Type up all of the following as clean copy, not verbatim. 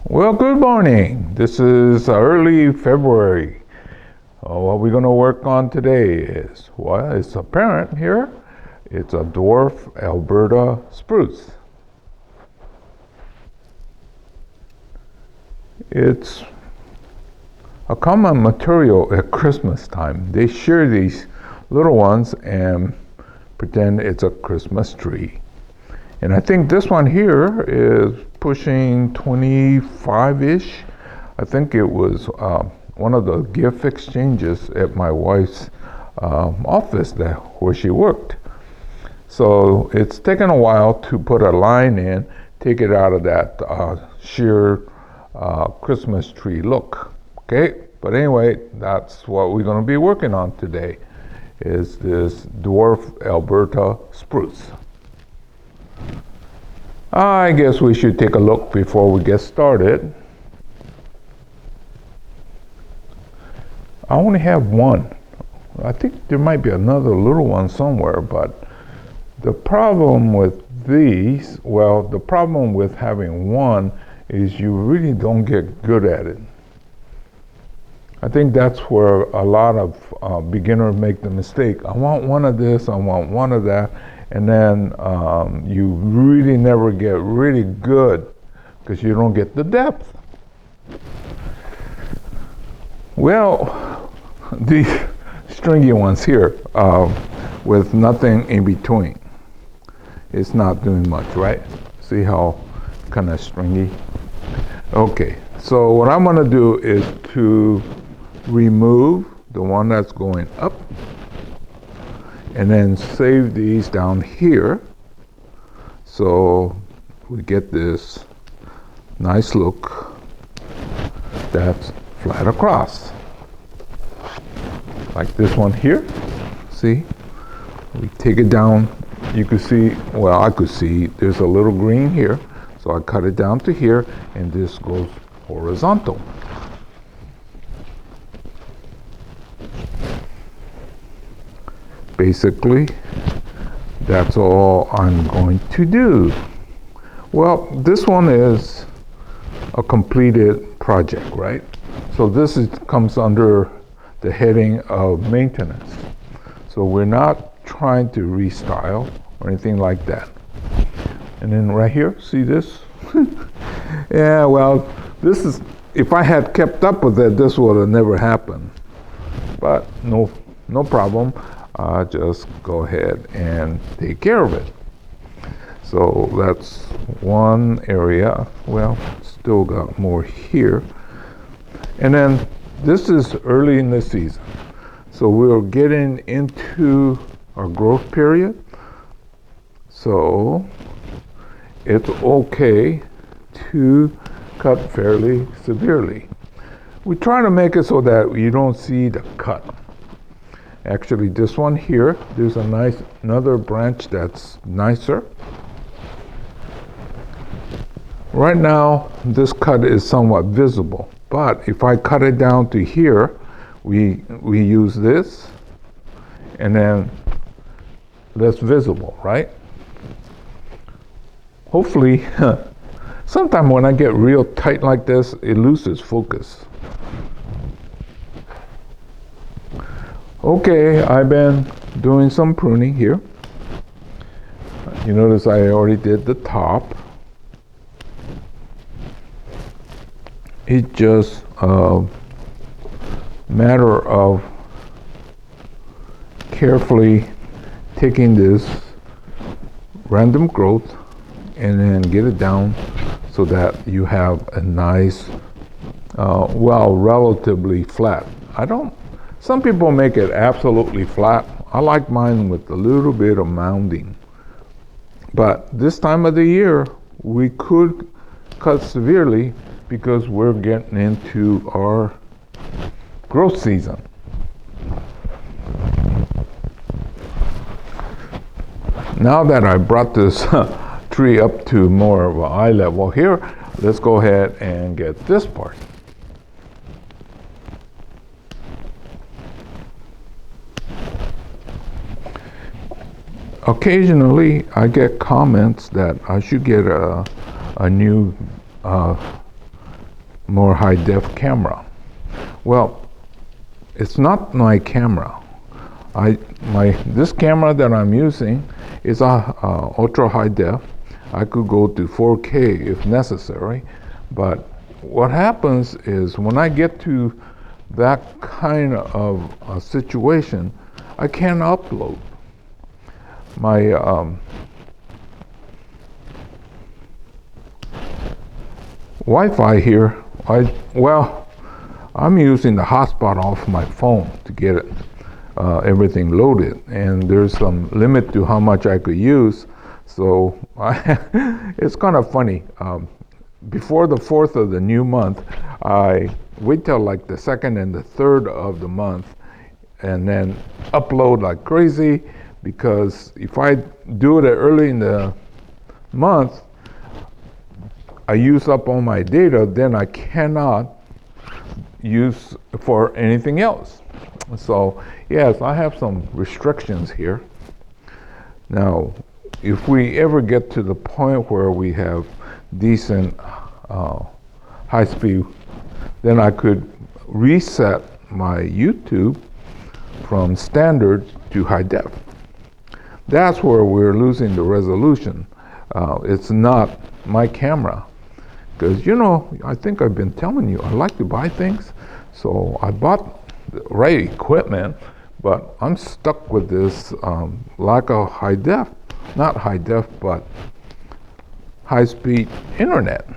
Well, good morning. This is early February. What we're going to work on today is, well, it's apparent here. It's a Dwarf Alberta spruce. It's a common material at Christmas time. They share these little ones and pretend it's a Christmas tree. And I think this one here is pushing 25-ish. I think it was one of the gift exchanges at my wife's office where she worked. So it's taken a while to put a line in, take it out of that sheer Christmas tree look. Okay, but anyway, that's what we're going to be working on today, is this Dwarf Alberta spruce. I guess we should take a look before we get started. I only have one. I think there might be another little one somewhere, but the problem with these, well, the problem with having one is you really don't get good at it. I think that's where a lot of beginners make the mistake. I want one of this, I want one of that, and then you really never get really good because you don't get the depth. Well, these stringy ones here with nothing in between, it's not doing much, right? See how kind of stringy? Okay, so what I'm going to do is to remove the one that's going up and then save these down here so we get this nice look that's flat across, like this one here. See, we take it down, you can see, well, I could see there's a little green here, so I cut it down to here and this goes horizontal. Basically, that's all I'm going to do. Well, this one is a completed project, right? So this comes under the heading of maintenance. So we're not trying to restyle or anything like that. And then right here, see this? Yeah, well, this is, if I had kept up with it, this would have never happened. But no problem. Just go ahead and take care of it. So that's one area. Well, still got more here. And then this is early in the season. So we're getting into our growth period. So it's okay to cut fairly severely. We try to make it so that you don't see the cut. Actually, this one here, there's another branch that's nicer. Right now, this cut is somewhat visible, but if I cut it down to here, we use this, and then less visible, right? Hopefully, sometime when I get real tight like this, it loses focus. Okay, I've been doing some pruning here. You notice I already did the top. It's just a matter of carefully taking this random growth and then get it down so that you have a nice, well, relatively flat. Some people make it absolutely flat. I like mine with a little bit of mounding. But this time of the year, we could cut severely because we're getting into our growth season. Now that I brought this tree up to more of an eye level here, let's go ahead and get this part. Occasionally, I get comments that I should get a new more high-def camera. Well, it's not my camera. This camera that I'm using is a ultra high def. I could go to 4K if necessary, but what happens is when I get to that kind of a situation, I can't upload. My Wi-Fi here, I'm using the hotspot off my phone to get it, everything loaded, and there's some limit to how much I could use. So it's kind of funny. Before the 4th of the new month, I wait till like the 2nd and the 3rd of the month, and then upload like crazy, because if I do it early in the month, I use up all my data, then I cannot use for anything else. So yes, I have some restrictions here. Now, if we ever get to the point where we have decent high speed, then I could reset my YouTube from standard to high def. That's where we're losing the resolution. It's not my camera. Because, I think I've been telling you, I like to buy things. So I bought the right equipment, but I'm stuck with this lack of high def. Not high def, but high speed internet.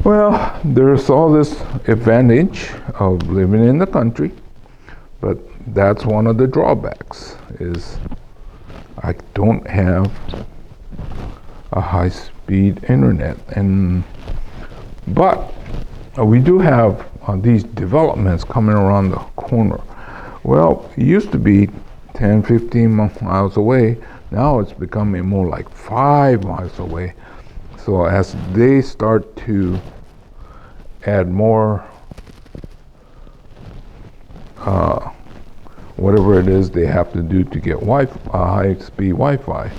Well, there's all this advantage of living in the country, but that's one of the drawbacks, is I don't have a high-speed internet, but we do have these developments coming around the corner. Well, it used to be 10, 15 miles away. Now it's becoming more like 5 miles away. So as they start to add more whatever it is they have to do to get high-speed Wi-Fi,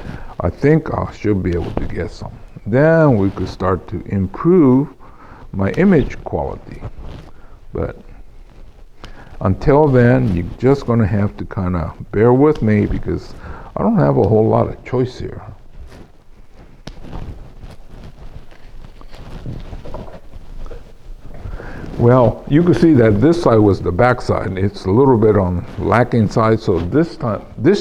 I think I should be able to get some. Then we could start to improve my image quality. But until then, you're just going to have to kind of bear with me, because I don't have a whole lot of choice here. Well, you can see that this side was the back side. It's a little bit on lacking side, so this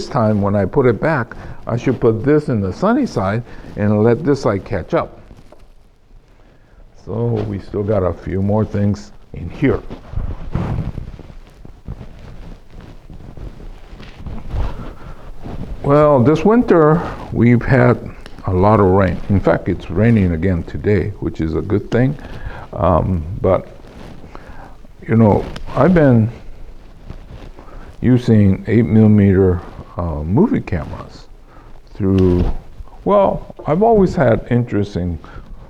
time when I put it back, I should put this in the sunny side and let this side catch up. So we still got a few more things in here. Well, this winter we've had a lot of rain. In fact, it's raining again today, which is a good thing. But I've been using 8mm movie cameras I've always had interest in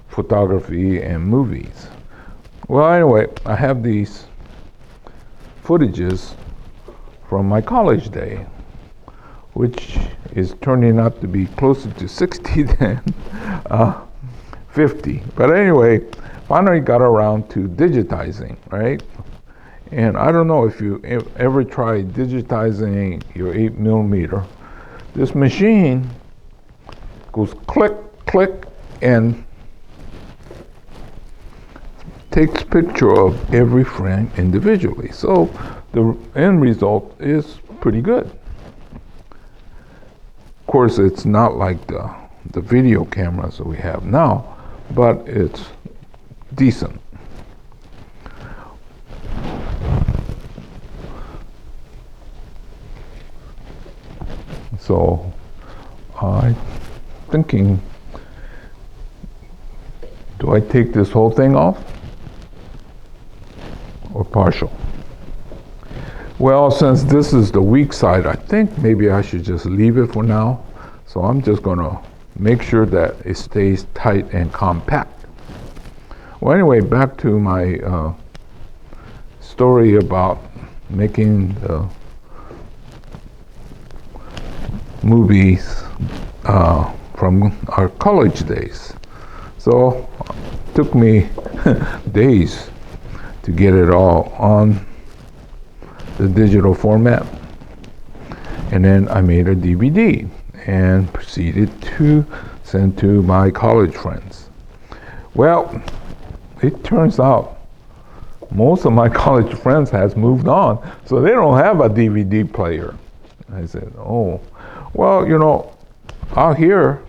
photography and movies. Well, anyway, I have these footages from my college day, which is turning out to be closer to 60 than 50. But anyway, finally got around to digitizing, right? And I don't know if you ever tried digitizing your 8mm. This machine goes click, click, and takes picture of every frame individually. So the end result is pretty good. Of course, it's not like the video cameras that we have now, but it's decent. So I'm thinking, do I take this whole thing off or partial? Well, since this is the weak side, I think maybe I should just leave it for now. So I'm just going to make sure that it stays tight and compact. Well, anyway, back to my story about making the movies from our college days. So it took me days to get it all on the digital format. And then I made a DVD and proceeded to send to my college friends. Well, it turns out most of my college friends has moved on, so they don't have a DVD player. I said, oh, well, you know, out here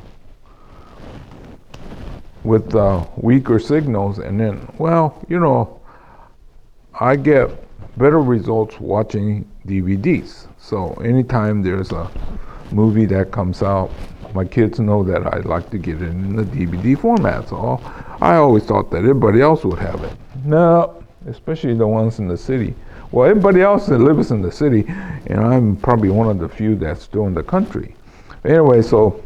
with weaker signals, and then, well, you know, I get better results watching DVDs. So anytime there's a movie that comes out, my kids know that I like to get it in the DVD format. So I always thought that everybody else would have it. No, especially the ones in the city. Well, everybody else that lives in the city, and I'm probably one of the few that's still in the country. Anyway, so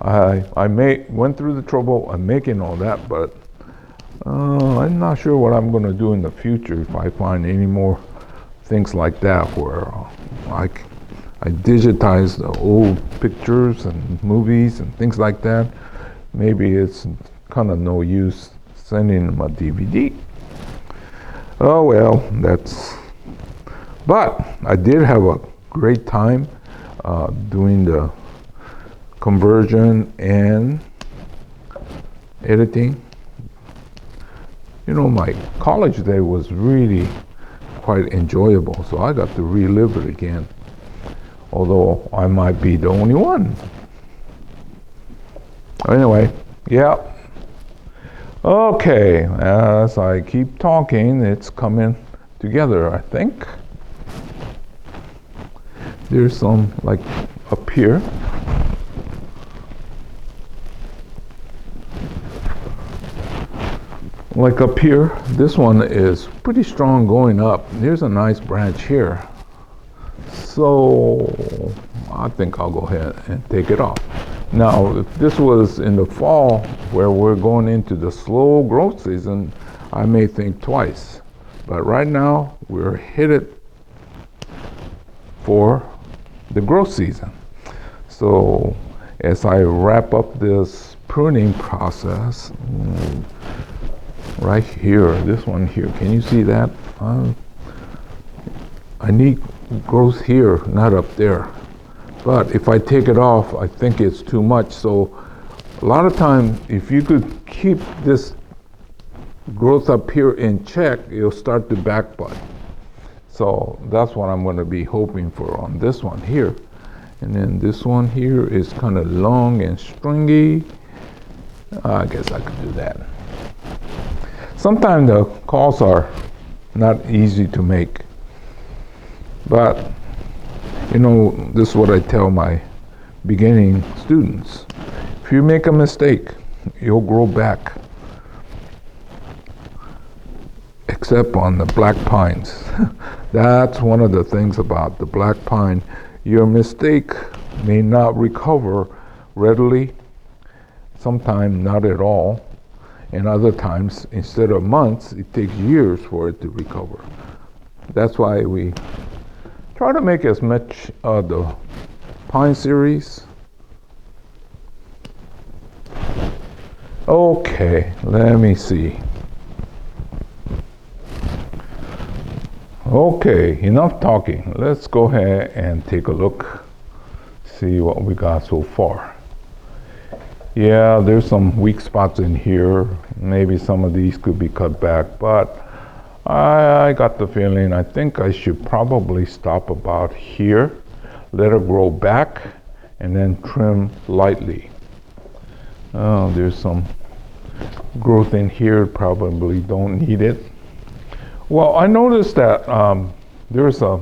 I went through the trouble of making all that, but I'm not sure what I'm going to do in the future if I find any more things like that where I digitize the old pictures and movies and things like that. Maybe it's kind of no use sending them a DVD. Oh well, but I did have a great time doing the conversion and editing. You know, my college day was really quite enjoyable, so I got to relive it again, although I might be the only one. Anyway, yeah. Okay, as I keep talking, it's coming together, I think. There's some, like, up here. Like up here, this one is pretty strong going up. There's a nice branch here. So I think I'll go ahead and take it off. Now, if this was in the fall where we're going into the slow growth season, I may think twice. But right now, we're headed for the growth season. So as I wrap up this pruning process, right here, this one here, can you see that? I need growth here, not up there. But if I take it off, I think it's too much. So a lot of times, if you could keep this growth up here in check, it'll start to backbud. So that's what I'm going to be hoping for on this one here. And then this one here is kind of long and stringy. I guess I could do that. Sometimes the calls are not easy to make, but you know, this is what I tell my beginning students. If you make a mistake, you'll grow back, except on the black pines. That's one of the things about the black pine. Your mistake may not recover readily, sometimes not at all. And other times, instead of months, it takes years for it to recover. That's why we try to make as much of the pine series. Okay, let me see. Okay, enough talking. Let's go ahead and take a look, see what we got so far. Yeah, there's some weak spots in here. Maybe some of these could be cut back, but I got the feeling I think I should probably stop about here, let it grow back, and then trim lightly. Oh, there's some growth in here, probably don't need it. Well, I noticed that there's a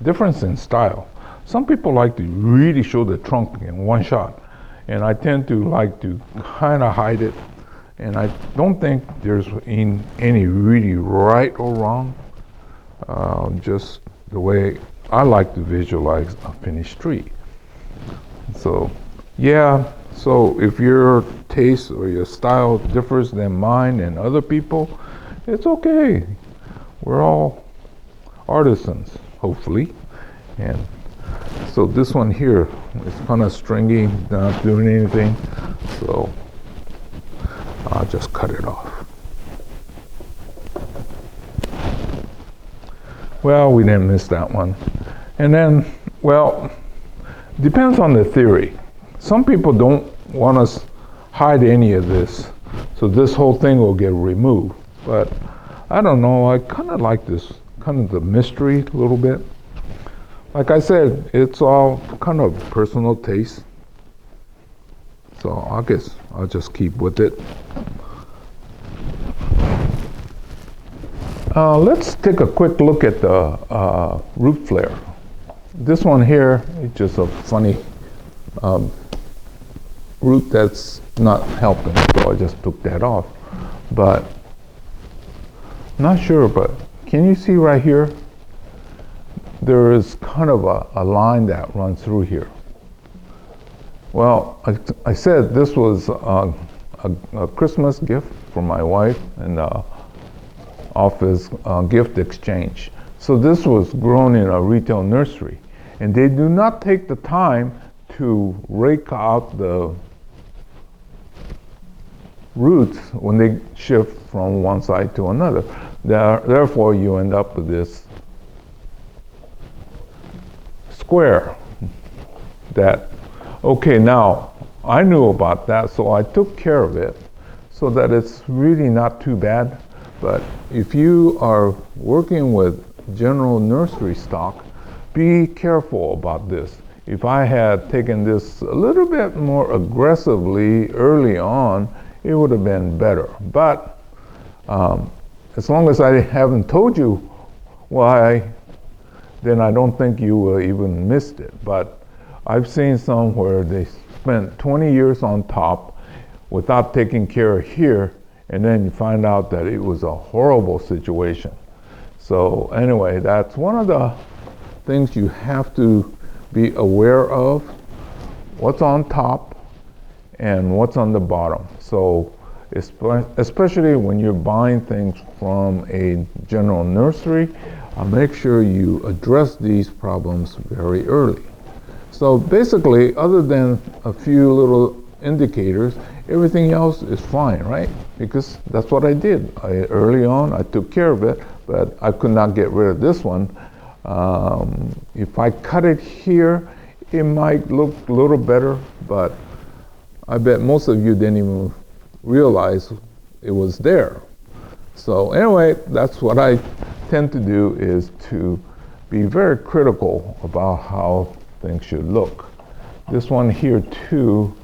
difference in style. Some people like to really show the trunk in one shot, and I tend to like to kind of hide it. And I don't think there's any really right or wrong, just the way I like to visualize a finished tree. So, yeah, so if your taste or your style differs than mine and other people, it's okay. We're all artisans, hopefully. And so this one here It's kind of stringy, not doing anything. So I'll just cut it off. Well, we didn't miss that one. And then, well, depends on the theory. Some people don't want us hide any of this, so this whole thing will get removed. But I don't know, I kind of like this, kind of the mystery a little bit. Like I said, it's all kind of personal taste. So I guess I'll just keep with it. Let's take a quick look at the root flare. This one here is just a funny root that's not helping, so I just took that off. But not sure, but can you see right here? There is kind of a line that runs through here. Well, I said this was a Christmas gift for my wife and office gift exchange. So this was grown in a retail nursery, and they do not take the time to rake out the roots when they shift from one side to another. Therefore, you end up with this square that, okay, now I knew about that, so I took care of it so that it's really not too bad. But if you are working with general nursery stock, be careful about this. If I had taken this a little bit more aggressively early on, it would have been better. But as long as I haven't told you why, then I don't think you will even missed it. But I've seen some where they spent 20 years on top without taking care of here, and then you find out that it was a horrible situation. So anyway, that's one of the things you have to be aware of, what's on top and what's on the bottom. So especially when you're buying things from a general nursery, make sure you address these problems very early. So basically, other than a few little indicators, everything else is fine, right? Because that's what I did. Early on, I took care of it, but I could not get rid of this one. If I cut it here, it might look a little better, but I bet most of you didn't even realize it was there. So anyway, that's what I tend to do, is to be very critical about how things should look. This one here too,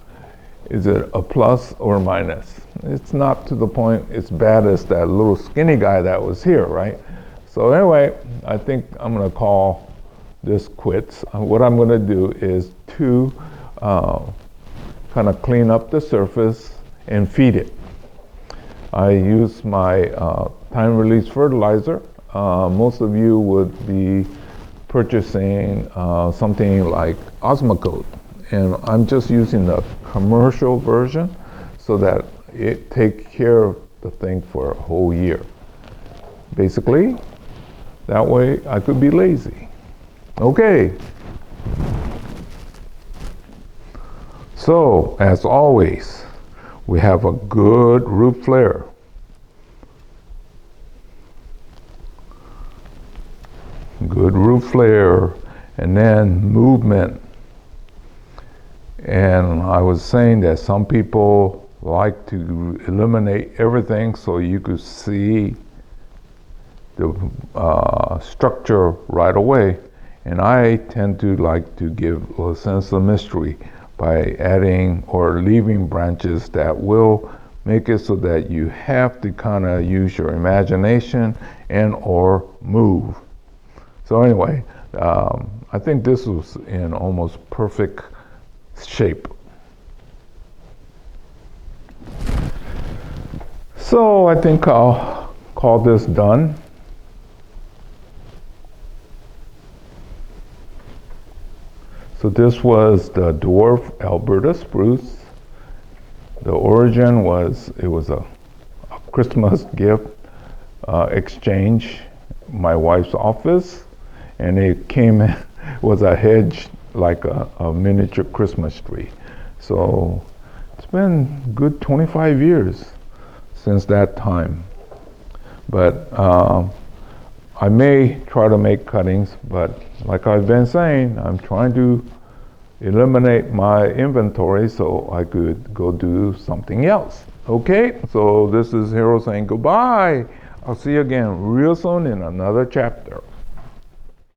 is it a plus or minus? It's not to the point it's bad as that little skinny guy that was here, right? So anyway, I think I'm gonna call this quits. What I'm gonna do is to kind of clean up the surface and feed it. I use my time-release fertilizer. Most of you would be purchasing something like Osmocote, and I'm just using the commercial version so that it takes care of the thing for a whole year. Basically, that way I could be lazy. Okay. So, as always, we have a good root flare. Good root flare, and then movement. And I was saying that some people like to eliminate everything so you could see the structure right away. And I tend to like to give a sense of mystery by adding or leaving branches that will make it so that you have to kind of use your imagination and or move. So anyway, I think this was in almost perfect shape. So I think I'll call this done. So this was the Dwarf Alberta Spruce. The origin was, it was a Christmas gift exchange, my wife's office, and it came, was a hedge like a miniature Christmas tree. So it's been good 25 years since that time. But I may try to make cuttings, but like I've been saying, I'm trying to eliminate my inventory so I could go do something else. Okay, so this is Hero saying goodbye. I'll see you again real soon in another chapter.